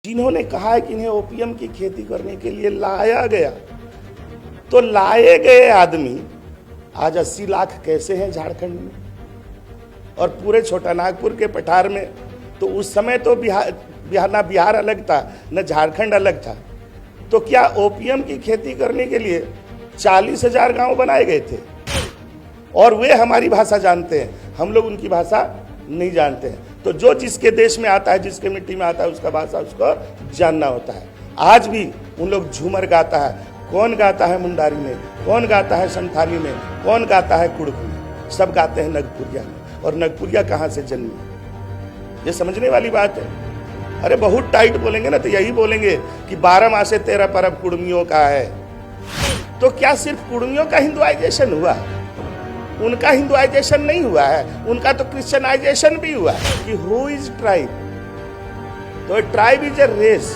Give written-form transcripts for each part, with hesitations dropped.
जिन्होंने कहा है कि इन्हें ओपीएम की खेती करने के लिए लाया गया, तो लाए गए आदमी आज 80 लाख कैसे हैं झारखंड में और पूरे छोटा नागपुर के पठार में। तो उस समय तो बिहार अलग था, न झारखंड अलग था। तो क्या ओपीएम की खेती करने के लिए 40,000 गांव बनाए गए थे? और वे हमारी भाषा जानते हैं, हम लोग उनकी भाषा नहीं जानते हैं। तो जो जिसके देश में आता है, जिसके मिट्टी में आता है, उसका भाषा उसको जानना होता है। आज भी उन लोग झूमर गाता है, कौन गाता है मुंडारी में, कौन गाता है संथाली में, कौन गाता है कुड़क में, सब गाते हैं नगपुरिया में। और नगपुरिया कहाँ से जन्मी, ये समझने वाली बात है। अरे बहुत टाइट बोलेंगे ना तो यही बोलेंगे कि 12 मासे 13 परब कुड़मियों का है। तो क्या सिर्फ कुड़मियों का हिंदुआइजेशन हुआ? उनका हिंदुआइजेशन नहीं हुआ है, उनका तो क्रिश्चियनाइजेशन भी हुआ है। कि हु इज ट्राइब? तो ट्राइब इज ए रेस।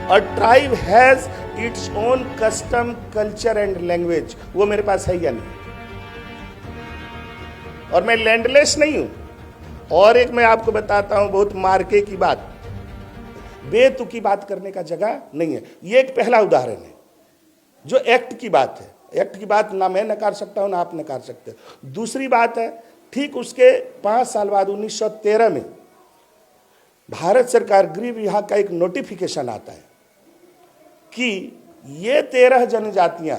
और tribe has its own custom, culture and language. वो मेरे पास है या नहीं? और मैं लैंडलेस नहीं हूं। और एक मैं आपको बताता हूं बहुत मार्के की बात, बेतुकी बात करने का जगह नहीं है। ये एक पहला उदाहरण है जो एक्ट की बात है। एक्ट की बात ना मैं नकार सकता हूं ना आप नकार सकते। दूसरी बात है, ठीक उसके 5 साल बाद 1913 में भारत सरकार गृह विभाग का एक नोटिफिकेशन आता है कि ये 13 जनजातियां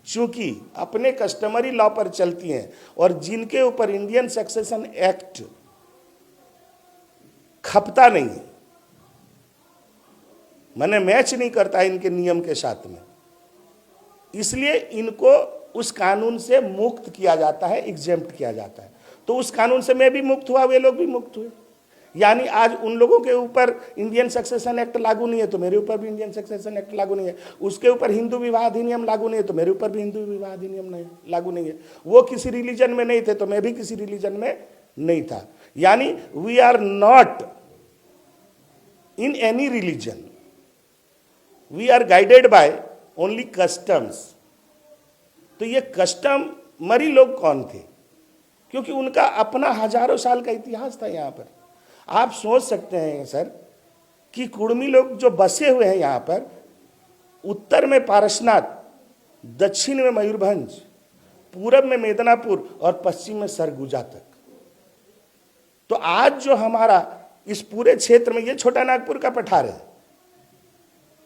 चूंकि अपने कस्टमरी लॉ पर चलती हैं और जिनके ऊपर इंडियन सक्सेशन एक्ट खपता नहीं है, माने मैच नहीं करता है इनके नियम के साथ में, इसलिए इनको उस कानून से मुक्त किया जाता है, एग्जेम्प्ट किया जाता है। तो उस कानून से मैं भी मुक्त हुआ, वे लोग भी मुक्त हुए। यानी आज उन लोगों के ऊपर इंडियन सक्सेशन एक्ट लागू नहीं है तो मेरे ऊपर भी इंडियन सक्सेशन एक्ट लागू नहीं है। उसके ऊपर हिंदू विवाह अधिनियम लागू नहीं है तो मेरे ऊपर भी हिंदू विवाह अधिनियम नहीं लागू नहीं है। वो किसी रिलीजन में नहीं थे तो मैं भी किसी रिलीजन में नहीं था। यानी we are not in any religion, we are guided by only customs. तो ये कस्टमरी लोग कौन थे? क्योंकि उनका अपना हजारों साल का इतिहास था यहाँ पर। आप सोच सकते हैं सर कि कुड़मी लोग जो बसे हुए हैं यहाँ पर, उत्तर में पारसनाथ, दक्षिण में मयूरभंज, पूरब में मेदिनीपुर और पश्चिम में सरगुजा तक। तो आज जो हमारा इस पूरे क्षेत्र में, ये छोटा नागपुर का पठार है,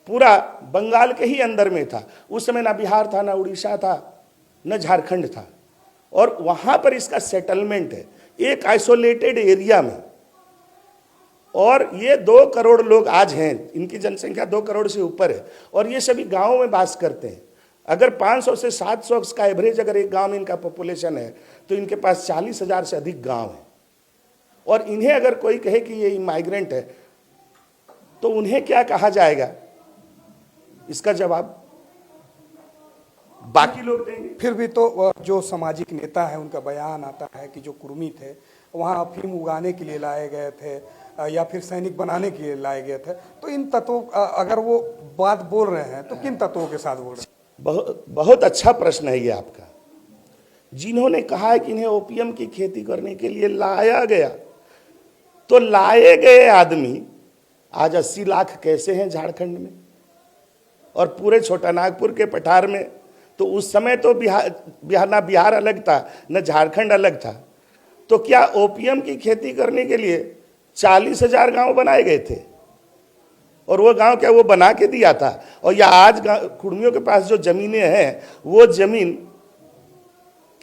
पूरा बंगाल के ही अंदर में था। उस समय ना बिहार था, ना उड़ीसा था, न झारखंड था। और वहां पर इसका सेटलमेंट है एक आइसोलेटेड एरिया में। और ये 2 करोड़ लोग आज हैं, इनकी जनसंख्या 2 करोड़ से ऊपर है और ये सभी गांवों में वास करते हैं। अगर 500 से 700 का एवरेज अगर एक गांव में इनका पॉपुलेशन है तो इनके पास 40,000 से अधिक गांव है। और इन्हें अगर कोई कहे कि ये माइग्रेंट है तो उन्हें क्या कहा जाएगा, इसका जवाब बाकी लोग देंगे। फिर भी तो जो सामाजिक नेता है उनका बयान आता है कि जो कुर्मी थे वहाँ अफीम उगाने के लिए लाए गए थे या फिर सैनिक बनाने के लिए लाए गए थे। तो इन तत्वों, अगर वो बात बोल रहे हैं तो किन तत्वों के साथ बोल रहे हैं? बहुत अच्छा प्रश्न है ये आपका। जिन्होंने कहा है कि इन्हें ओपीएम की खेती करने के लिए लाया गया, तो लाए गए आदमी आज 80 लाख कैसे हैं झारखंड में और पूरे छोटा नागपुर के पठार में। तो उस समय तो बिहार अलग था, न झारखंड अलग था। तो क्या ओपीएम की खेती करने के लिए 40,000 गांव बनाए गए थे? और वो गांव क्या वो बना के दिया था? और या आज कुड़मियों के पास जो जमीनें हैं, वो जमीन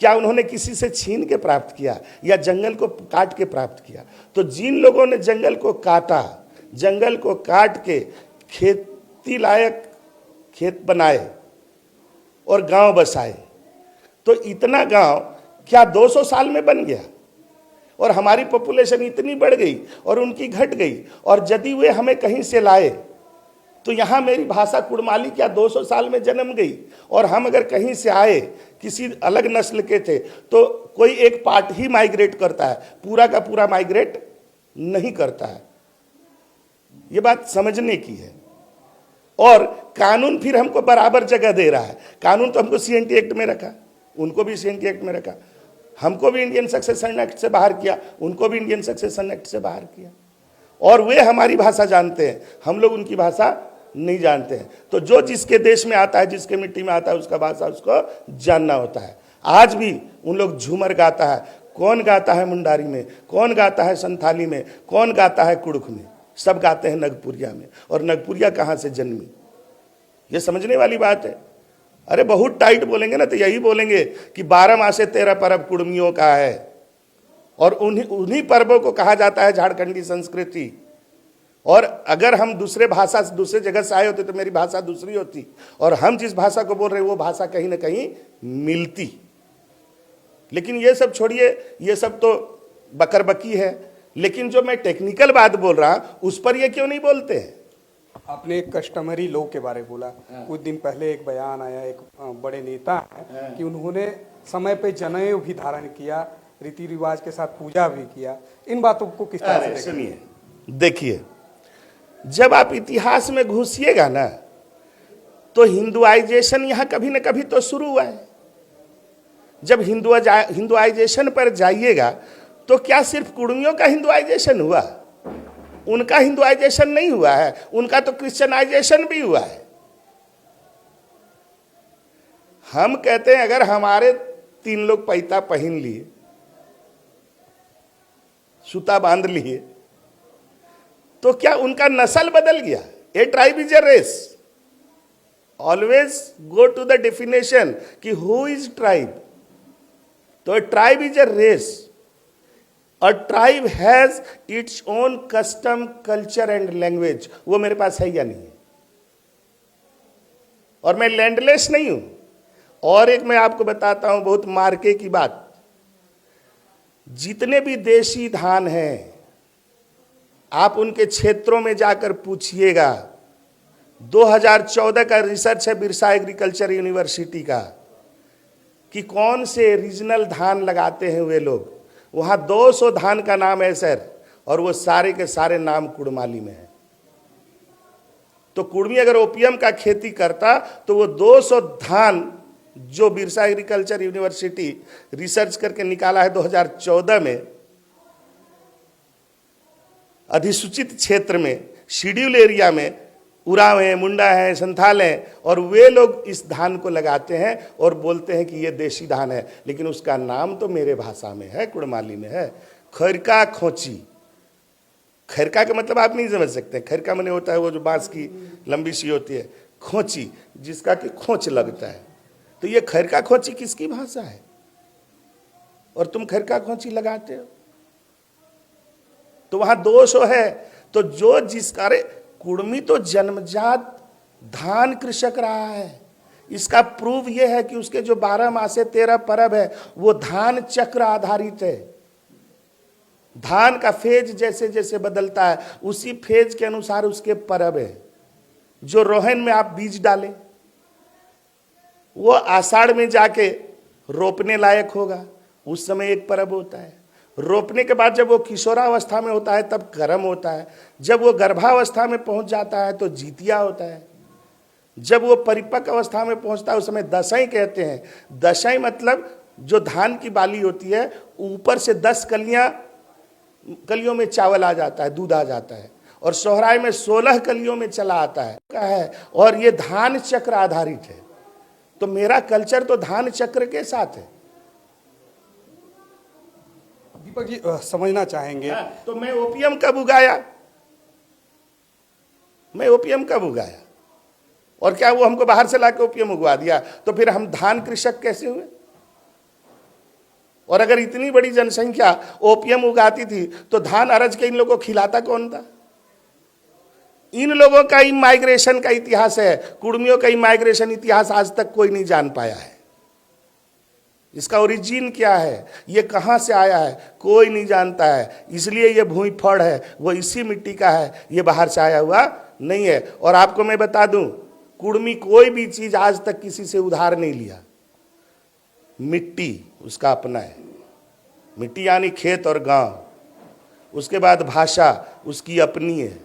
क्या उन्होंने किसी से छीन के प्राप्त किया या जंगल को काट के प्राप्त किया? तो जिन लोगों ने जंगल को काटा, जंगल को काट के खेती लायक खेत बनाए और गांव बसाए, तो इतना गांव क्या 200 साल में बन गया? और हमारी पॉपुलेशन इतनी बढ़ गई और उनकी घट गई। और यदि वे हमें कहीं से लाए तो यहां मेरी भाषा कुड़माली क्या 200 साल में जन्म गई? और हम अगर कहीं से आए, किसी अलग नस्ल के थे, तो कोई एक पार्ट ही माइग्रेट करता है, पूरा का पूरा माइग्रेट नहीं करता है। ये बात समझने की है। और कानून फिर हमको बराबर जगह दे रहा है। कानून तो हमको सीएनटी एक्ट में रखा, उनको भी सीएनटी एक्ट में रखा। हमको भी इंडियन सक्सेशन एक्ट से बाहर किया, उनको भी इंडियन सक्सेशन एक्ट से बाहर किया। और वे हमारी भाषा जानते हैं, हम लोग उनकी भाषा नहीं जानते हैं। तो जो जिसके देश में आता है, जिसके मिट्टी में आता है, उसका भाषा उसको जानना होता है। आज भी उन लोग झूमर गाता है, कौन गाता है मुंडारी में, कौन गाता है संथाली में, कौन गाता है कुड़ुख में, सब गाते हैं नगपुरिया में। और नगपुरिया कहाँ से जन्मी, ये समझने वाली बात है। अरे बहुत टाइट बोलेंगे ना तो यही बोलेंगे कि 12 मासे 13 पर्व कुड़मियों का है, और उन्हीं पर्वों को कहा जाता है झारखंडी संस्कृति। और अगर हम दूसरे भाषा से, दूसरे जगह से आए होते तो मेरी भाषा दूसरी होती, और हम जिस भाषा को बोल रहे हैं वो भाषा कहीं ना कहीं मिलती। लेकिन ये सब छोड़िए, ये सब तो बकरबकी है। लेकिन जो मैं टेक्निकल बात बोल रहा हूं उस पर ये क्यों नहीं बोलते हैं? आपने एक कस्टमरी लॉ के बारे में बोला। कुछ दिन पहले एक बयान आया, एक बड़े नेता है कि उन्होंने समय पे जनेऊ भी धारण किया, रीति रिवाज के साथ पूजा भी किया। इन बातों को किस तरह से सुनिए, देखिए, जब आप इतिहास में घुसिएगा ना तो हिंदुआइजेशन यहां कभी ना कभी तो शुरू हुआ है। जब हिंदुआइजेशन पर जाइएगा तो क्या सिर्फ कुड़मियों का हिंदुआइजेशन हुआ? उनका हिंदुआइजेशन नहीं हुआ है, उनका तो क्रिश्चियनाइजेशन भी हुआ है। हम कहते हैं अगर हमारे 3 लोग पैता पहन लिए, सूता बांध लिए, तो क्या उनका नस्ल बदल गया? A tribe is a race. Always go to the definition कि हु इज ट्राइब। तो tribe is a race. A tribe has its own custom, culture and language. वो मेरे पास है या नहीं है? और मैं लैंडलेस नहीं हूं। और एक मैं आपको बताता हूं बहुत मार्के की बात, जितने भी देशी धान हैं आप उनके क्षेत्रों में जाकर पूछिएगा। 2014 का रिसर्च है बिरसा एग्रीकल्चर यूनिवर्सिटी का कि कौन से रीजनल धान लगाते हैं वे लोग। वहां 200 धान का नाम है सर, और वो सारे के सारे नाम कुड़माली में है। तो कुड़मी अगर ओपियम का खेती करता तो वो 200 धान जो बिरसा एग्रीकल्चर यूनिवर्सिटी रिसर्च करके निकाला है 2014 में, अधिसूचित क्षेत्र में, शेड्यूल एरिया में, उराव है, मुंडा है, संथाल है, और वे लोग इस धान को लगाते हैं और बोलते हैं कि ये देशी धान है। लेकिन उसका नाम तो मेरे भाषा में है, कुड़माली में है, खैरका खोची। खैरका का मतलब आप नहीं समझ सकते। खैरका माने होता है वो जो बांस की लंबी सी होती है, खोची जिसका कि खोच लगता है। तो ये खैरका खोची किसकी भाषा है? और तुम खैरका खोची लगाते हो। तो वहां दोष है। तो जो जिसका, अरे कुड़मी तो जन्मजात धान कृषक रहा है। इसका प्रूफ यह है कि उसके जो 12 मासे 13 पर्व है वो धान चक्र आधारित है। धान का फेज जैसे जैसे बदलता है उसी फेज के अनुसार उसके पर्व है। जो रोहन में आप बीज डालें वो आषाढ़ में जाके रोपने लायक होगा, उस समय एक पर्व होता है। रोपने के बाद जब वो किशोरावस्था में होता है तब कर्म होता है। जब वो गर्भावस्था में पहुंच जाता है तो जीतिया होता है। जब वो परिपक्व अवस्था में पहुंचता है उस समय दशई कहते हैं। दशई मतलब जो धान की बाली होती है ऊपर से 10 कलियों में चावल आ जाता है, दूध आ जाता है, और सोहराय में 16 कलियों में चला आता है। और ये धान चक्र आधारित है। तो मेरा कल्चर तो धान चक्र के साथ है। दीपक जी समझना चाहेंगे तो मैं ओपियम कब उगाया? मैं ओपियम कब उगाया? और क्या वो हमको बाहर से लाके ओपियम उगवा दिया? तो फिर हम धान कृषक कैसे हुए? और अगर इतनी बड़ी जनसंख्या ओपियम उगाती थी तो धान अरज के इन लोगों को खिलाता कौन था? इन लोगों का ही माइग्रेशन का इतिहास है। कुड़मियों का ही माइग्रेशन इतिहास आज तक कोई नहीं जान पाया है। इसका ओरिजिन क्या है, ये कहां से आया है, कोई नहीं जानता है। इसलिए ये भूमि फड़ है, वो इसी मिट्टी का है, ये बाहर से आया हुआ नहीं है। और आपको मैं बता दूं, कुड़मी कोई भी चीज आज तक किसी से उधार नहीं लिया। मिट्टी उसका अपना है। मिट्टी यानी खेत और गांव। उसके बाद भाषा उसकी अपनी है,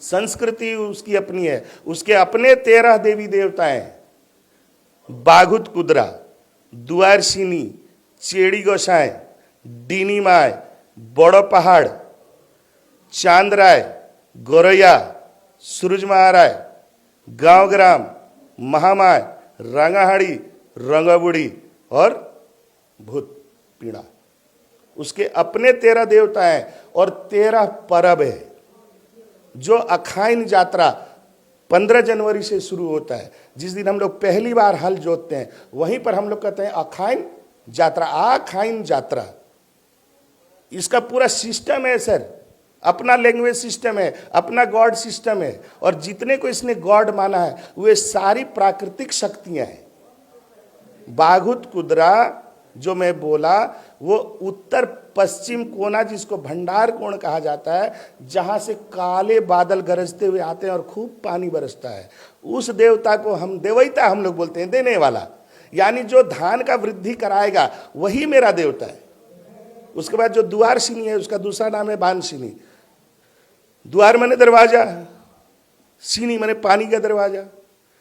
संस्कृति उसकी अपनी है, उसके अपने 13 देवी देवताएं, बाघुत कुदरा, दुआरसिनी, चेड़ी गोसाई, डीनी माय, बड़ो पहाड़, चांदराय, गोरैया, सूरज महाराय, गांव ग्राम, महामाय, रंगाहाड़ी, रंगबुड़ी और भूत पीड़ा। उसके अपने 13 देवता हैं और 13 परब है। जो अखाइन यात्रा 15 जनवरी से शुरू होता है, जिस दिन हम लोग पहली बार हल जोतते हैं, वहीं पर हम लोग कहते हैं अखाइन यात्रा, आखाइन यात्रा। इसका पूरा सिस्टम है सर, अपना लैंग्वेज सिस्टम है, अपना गॉड सिस्टम है, और जितने को इसने गॉड माना है वे सारी प्राकृतिक शक्तियां हैं। बाघुत कुदरा जो मैं बोला, वो उत्तर पश्चिम कोना, जिसको भंडार कोण कहा जाता है, जहां से काले बादल गरजते हुए आते हैं और खूब पानी बरसता है, उस देवता को हम देवैता हम लोग बोलते हैं, देने वाला। यानी जो धान का वृद्धि कराएगा वही मेरा देवता है। उसके बाद जो द्वार सिनी है, उसका दूसरा नाम है बान सिनी। द्वार मने दरवाजा, सिनी मने पानी का दरवाजा,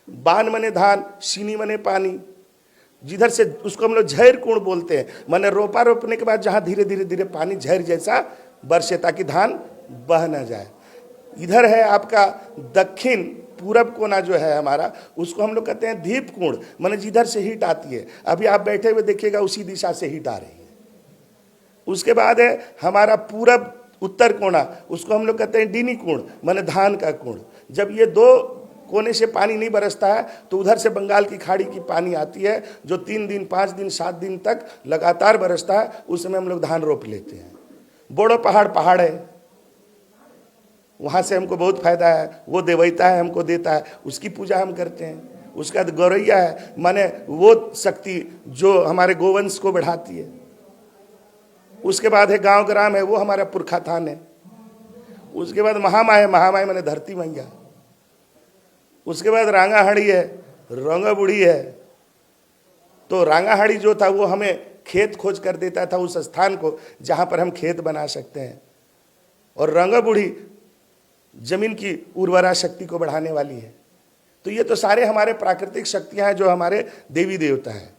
बान मने धान, सिनी मने पानी। जिधर से उसको हम लोग झैर कुंड बोलते हैं, माने रोपा रोपने के बाद जहां धीरे धीरे धीरे पानी झैर जैसा बरसे ताकि धान बह न जाए। इधर है आपका दक्षिण पूरब कोना जो है हमारा, उसको हम लोग कहते हैं दीप कुंड, माने जिधर से हीट आती है। अभी आप बैठे हुए देखिएगा उसी दिशा से हीट आ रही है। उसके बाद है हमारा पूरब उत्तर कोना, उसको हम लोग कहते हैं डीनी कुंड, माने धान का कुंड। जब ये दो कोने से पानी नहीं बरसता है तो उधर से बंगाल की खाड़ी की पानी आती है, जो 3 दिन 5 दिन 7 दिन तक लगातार बरसता है। उस समय हम लोग धान रोप लेते हैं। बोड़ो पहाड़ है, वहां से हमको बहुत फायदा है। वो देवैता है, हमको देता है, उसकी पूजा हम करते हैं। उसका बाद गौरैया है, माने वो शक्ति जो हमारे गोवंश को बढ़ाती है। उसके बाद है गांव ग्राम है, वो हमारा पुरखा थान है। उसके बाद महामाय है, महामाय माने धरती मैया। उसके बाद रांगाहाड़ी है, रंगबुड़ी है। तो रांगाहाड़ी जो था वो हमें खेत खोज कर देता था, उस स्थान को जहां पर हम खेत बना सकते हैं। और रंगबुड़ी जमीन की उर्वरा शक्ति को बढ़ाने वाली है। तो ये तो सारे हमारे प्राकृतिक शक्तियां हैं जो हमारे देवी देवता हैं।